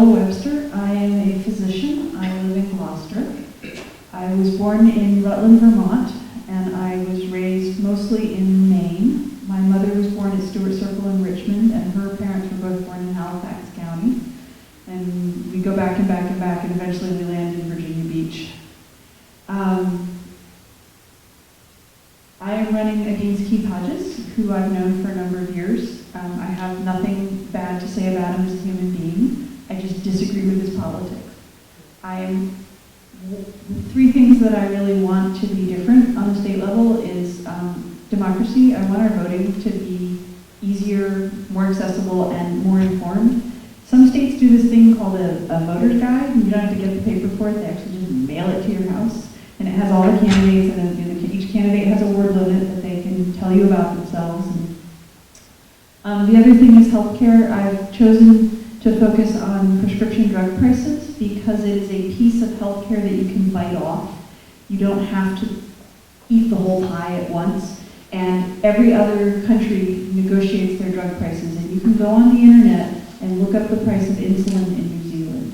Webster. I am a physician. I live in Gloucester. I was born in Rutland, Vermont, and I was raised mostly in Maine. My mother was born at Stewart Circle in Richmond, and her parents were both born in Halifax County. And we go back and back and back, and eventually we land in Virginia Beach. I am running against Keith Hodges, who I've known for a number of years. I have nothing bad to say about him as a human being. I just disagree with his politics. Three things that I really want to be different on the state level is democracy. I want our voting to be easier, more accessible, and more informed. Some states do this thing called a voter's guide. You don't have to get the paper for it. They actually just mail it to your house. And it has all the candidates, and each candidate has a word limit that they can tell you about themselves. And, the other thing is healthcare. I've chosen to focus on prescription drug prices because it is a piece of healthcare that you can bite off. You don't have to eat the whole pie at once. And every other country negotiates their drug prices. And you can go on the internet and look up the price of insulin in New Zealand.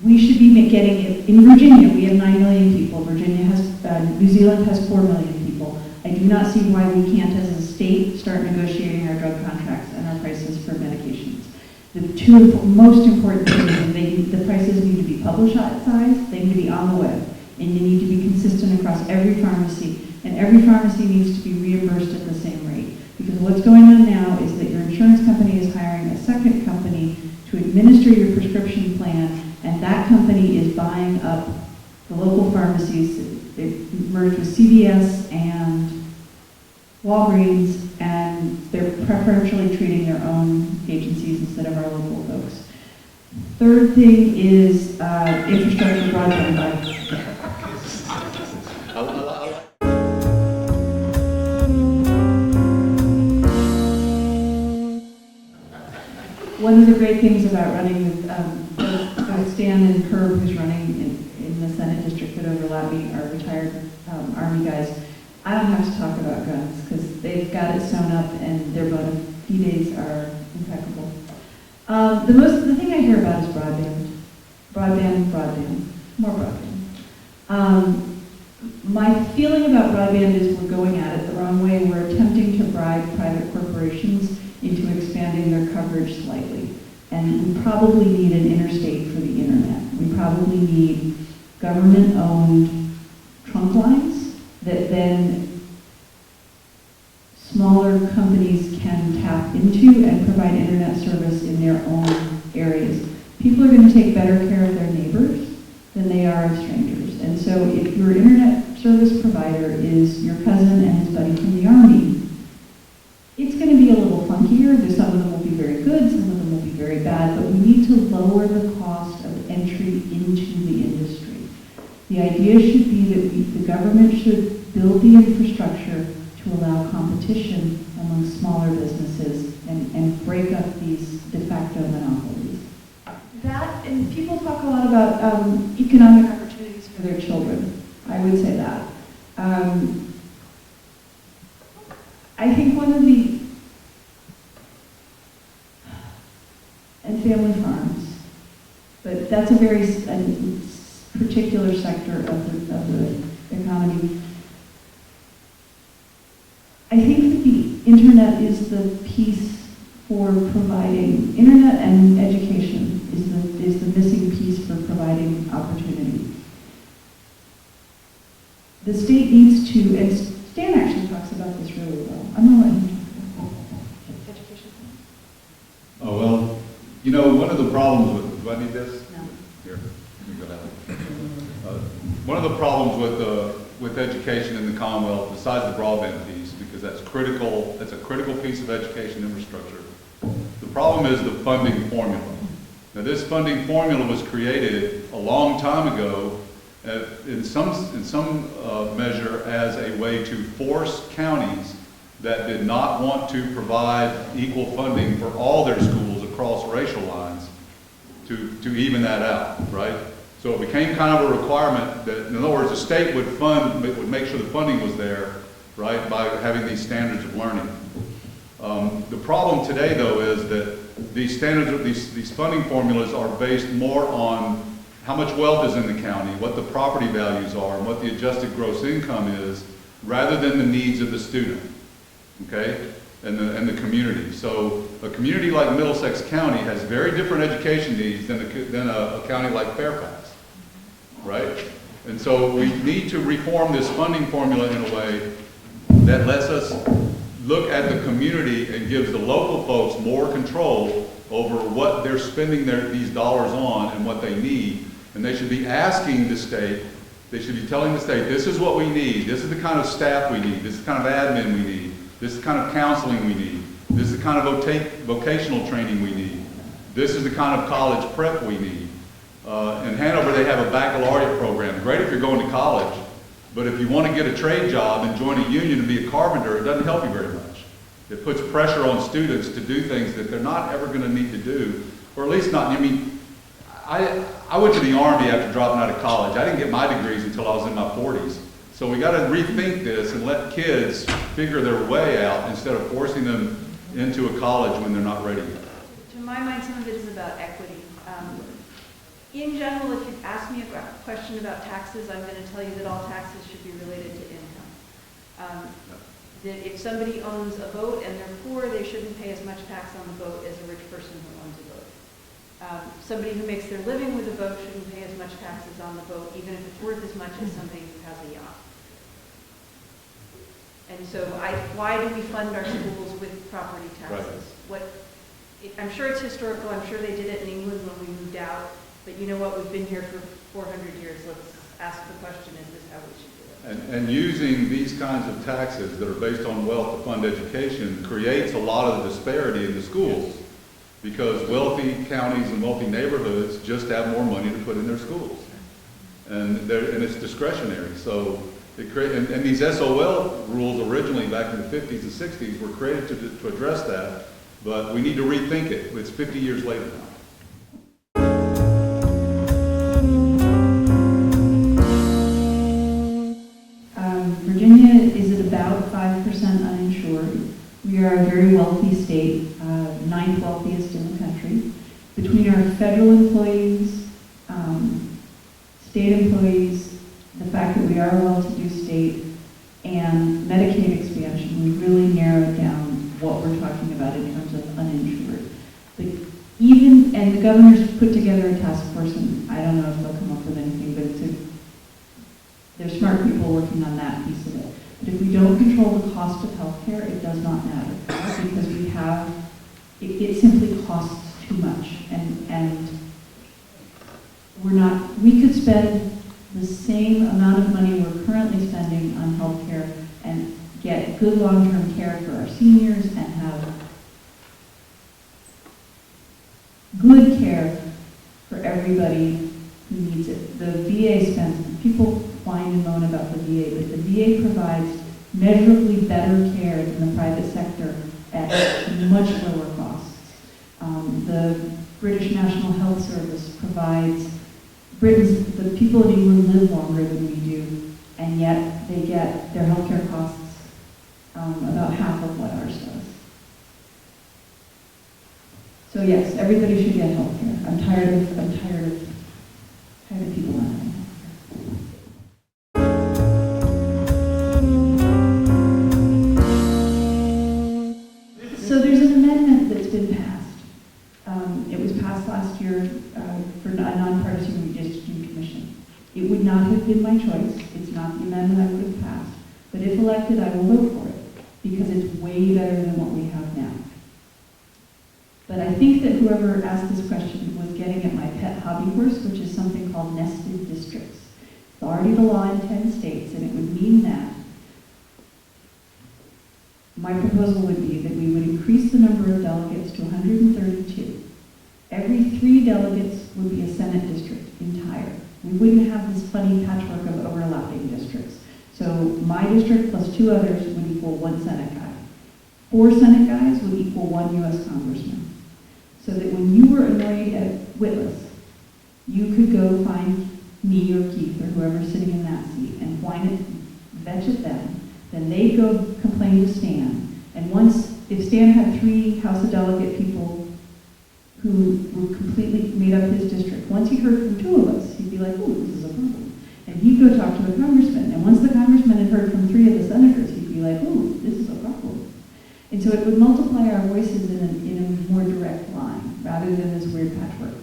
We should be getting it. In Virginia, we have 9 million people. New Zealand has 4 million people. I do not see why we can't, as a state, start negotiating our drug contracts and our prices for medications. The two most important things, the prices need to be publicized, they need to be on the web, and they need to be consistent across every pharmacy, and every pharmacy needs to be reimbursed at the same rate. Because what's going on now is that your insurance company is hiring a second company to administer your prescription plan, and that company is buying up the local pharmacies. They've merged with CVS and Walgreens, and they're preferentially treating their own agencies instead of our local folks. Third thing is infrastructure broadband. One of the great things about running with Stan and Herb, who's running in the Senate district that overlap me, are retired Army guys. I don't have to talk about guns because they've got it sewn up and their bona fides are impeccable. The thing I hear about is broadband, more broadband. My feeling about broadband is we're going at it the wrong way. We're attempting to bribe private corporations into expanding their coverage slightly. And we probably need an interstate for the internet. We probably need government-owned trunk lines that then smaller companies can tap into and provide internet service in their own areas. People are going to take better care of their neighbors than they are of strangers. And so if your internet service provider is your cousin and his buddy from the Army, it's going to be a little funkier. Some of them will be very good, some of them will be very bad, but we need to lower the cost of entry into the industry. The idea should be that the government should build the infrastructure to allow competition among smaller businesses and break up these de facto monopolies. That, and people talk a lot about economic opportunities for their children. I would say that. I think one of the, and family farms, but that's a very particular sector of the economy. I think that the internet is the piece for providing, internet and education is the missing piece for providing opportunity. The state needs to, and Stan actually talks about this really well. I'm going to let him talk about education. Oh, well, you know, one of the problems with, do I need this? No. Here, let me go down. One of the problems with education in the Commonwealth, besides the broadband piece, because that's critical, that's a critical piece of education infrastructure, the problem is the funding formula. Now, this funding formula was created a long time ago in some measure as a way to force counties that did not want to provide equal funding for all their schools across racial lines to even that out, right? So it became kind of a requirement that, in other words, the state would make sure the funding was there, right, by having these standards of learning. The problem today, though, is that these standards, these funding formulas are based more on how much wealth is in the county, what the property values are, and what the adjusted gross income is, rather than the needs of the student, okay, and the community. So a community like Middlesex County has very different education needs than a county like Fairfax, right? And so we need to reform this funding formula in a way that lets us look at the community and gives the local folks more control over what they're spending these dollars on and what they need. And they should be asking the state, they should be telling the state, this is what we need, this is the kind of staff we need, this is the kind of admin we need, this is the kind of counseling we need, this is the kind of vocational training we need, this is the kind of college prep we need. In Hanover, they have a baccalaureate program. Great if you're going to college, but if you want to get a trade job and join a union and be a carpenter, it doesn't help you very much. It puts pressure on students to do things that they're not ever going to need to do, or at least not. I mean, I went to the Army after dropping out of college. I didn't get my degrees until I was in my 40s. So we got to rethink this and let kids figure their way out instead of forcing them into a college when they're not ready yet. To my mind, some of it is about equity. In general, if you ask me a question about taxes, I'm going to tell you that all taxes should be related to income. That if somebody owns a boat and they're poor, they shouldn't pay as much tax on the boat as a rich person who owns a boat. Somebody who makes their living with a boat shouldn't pay as much taxes on the boat, even if it's worth as much as somebody who has a yacht. And so why do we fund our schools with property taxes? Right. I'm sure it's historical. I'm sure they did it in England when we moved out. But you know what? We've been here for 400 years. Let's ask the question, is this how we should do it? And using these kinds of taxes that are based on wealth to fund education creates a lot of the disparity in the schools, because wealthy counties and wealthy neighborhoods just have more money to put in their schools. And it's discretionary. So and these SOL rules originally back in the 50s and 60s were created to address that, but we need to rethink it. It's 50 years later now. Virginia is at about 5% uninsured. We are a very wealthy state, ninth wealthiest in the country. Between our federal employees, state employees, the fact that we are a well-to-do state, and Medicaid expansion, we really narrowed down what we're talking about in terms of uninsured. And the governor's put together a task force, and I don't know if they'll come up with anything, but there's smart people working on that piece of it. But if we don't control the cost of healthcare, it does not matter, because it simply costs too much. And we could spend the same amount of money we're currently spending on healthcare and get good long-term care for our seniors and have good care for everybody who needs it. The VA spends, people whine and moan about the VA, but the VA provides measurably better care than the private sector at much lower costs. The British National Health Service provides, the people in England live longer than we do, and yet they get their healthcare costs about half of what ours does. So yes, everybody should get healthcare. I'm tired of people not having healthcare. So there's an amendment that's been passed. It was passed last year for a non-partisan redistricting commission. It would not have been my choice. It's not the amendment I would have passed. But if elected, I will vote for it, because it's way better than what we have now. But I think that whoever asked this question was getting at my pet hobby horse, which is something called nested districts. It's already the law in 10 states, and it would mean that my proposal would be that we would increase the number of delegates to 132. Every 3 delegates would be a Senate district entire. We wouldn't have this funny patchwork of overlapping districts. So my district plus 2 others would equal 1 Senate guy. 4 Senate guys would equal 1 U.S. congressman. So that when you were annoyed at Witless, you could go find me or Keith or whoever's sitting in that seat and whine it, vetch at them. Then they'd go complain to Stan. And if Stan had 3 House of Delegate people who completely made up his district. Once he heard from two of us, he'd be like, oh, this is a problem. And he'd go talk to the congressman. And once the congressman had heard from three of the senators, he'd be like, oh, this is a problem. And so it would multiply our voices in a more direct line, rather than this weird patchwork.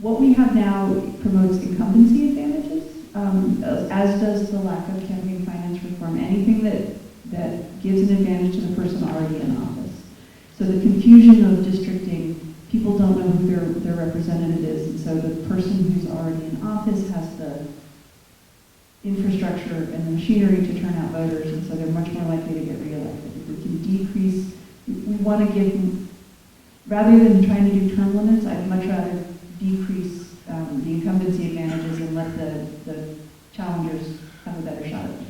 What we have now promotes incumbency advantages, as does the lack of campaign finance reform. Anything that gives an advantage to the person already in office. So the confusion of districting, people don't know who their representative is, and so the person who's already in office has the infrastructure and the machinery to turn out voters, and so they're much more likely to get reelected. If we can decrease, we want to give, rather than trying to do term limits, I'd much rather decrease the incumbency advantages and let the challengers have a better shot at this.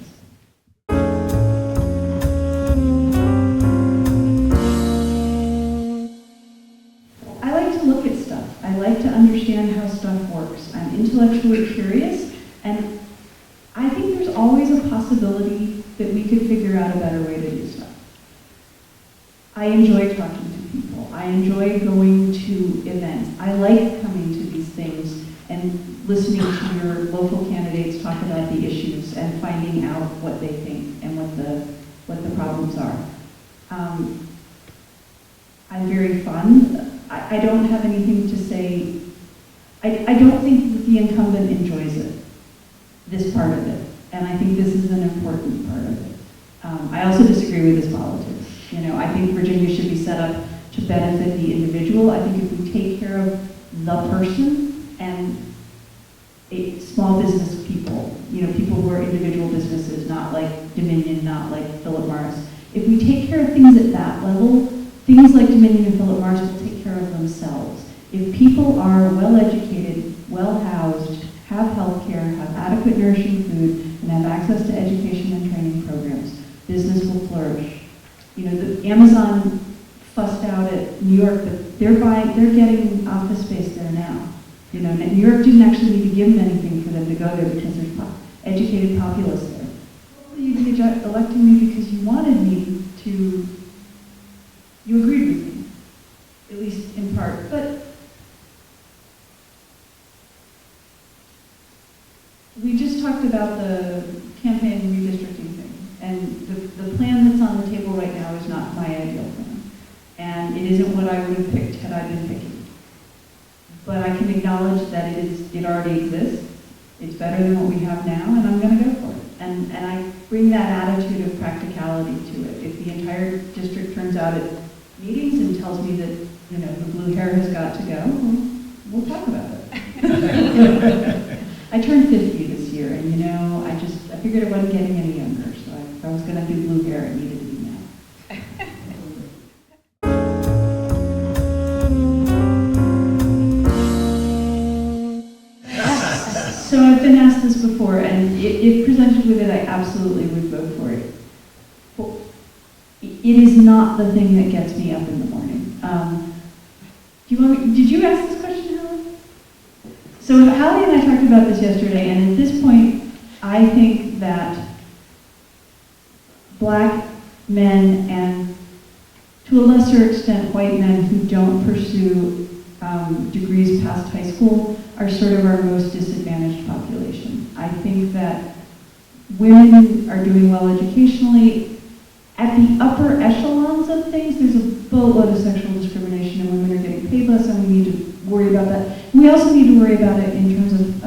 I like to look at stuff. I like to understand how stuff works. I'm intellectually curious, and I think there's always a possibility that we could figure out a better way to do stuff. I enjoy talking to people. I enjoy going to events. I like coming to these things and listening to your local candidates talk about the issues and finding out what they think and what the problems are. I'm very fun. I don't have anything to say. I don't think that the incumbent enjoys it, this part of it, and I think this is an important part of it. I also disagree with this politics. You know, I think Virginia should be set up to benefit the individual. I think if we take care of the person and small business people, you know, people who are individual businesses, not like Dominion, not like Philip Morris. If we take care of things at that level, things like Dominion and Philip Morris will take care of themselves. If people are well-educated, well-housed, have health care, have adequate nourishing food, and have access to education and training programs, business will flourish. You know, the Amazon fussed out at New York, but they're getting office space there now. You know, New York didn't actually need to give them anything for them to go there because there's educated populace there. You elected me because you wanted me to, you agreed with me, at least in part. But we just talked about the campaign redistricting thing, and the plan that's on the table right now is not my ideal plan, and it isn't what I would have picked had I been picking. But I can acknowledge that it already exists. It's better than what we have now, and I'm going to go for it. And I bring that attitude of practicality to it. If the entire district turns out at meetings and tells me that, you know, the blue hair has got to go, we'll talk about it. I turned 50 this year, and you know, I figured I wasn't getting any younger, so if I was going to do blue hair, it needed to be now. So I've been asked this before, and if presented with it, I absolutely would vote for it. Well, it is not the thing that gets me up in the morning. Did you ask this question, Hallie? So Hallie and I talked about this yesterday, and at this point, I think that black men and, to a lesser extent, white men who don't pursue degrees past high school are sort of our most disadvantaged population. I think that women are doing well educationally. At the upper echelons of things, there's a boatload of sexual discrimination, and women are getting paid less, and we need to worry about that. We also need to worry about it in terms of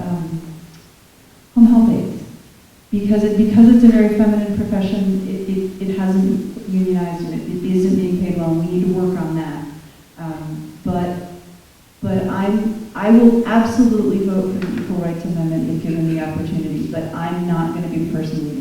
home health aides. Because it's a very feminine profession, it hasn't unionized, and it isn't being paid well, and we need to work on that. But I will absolutely vote for the Equal Rights Amendment if given the opportunity, but I'm not going to be the person leading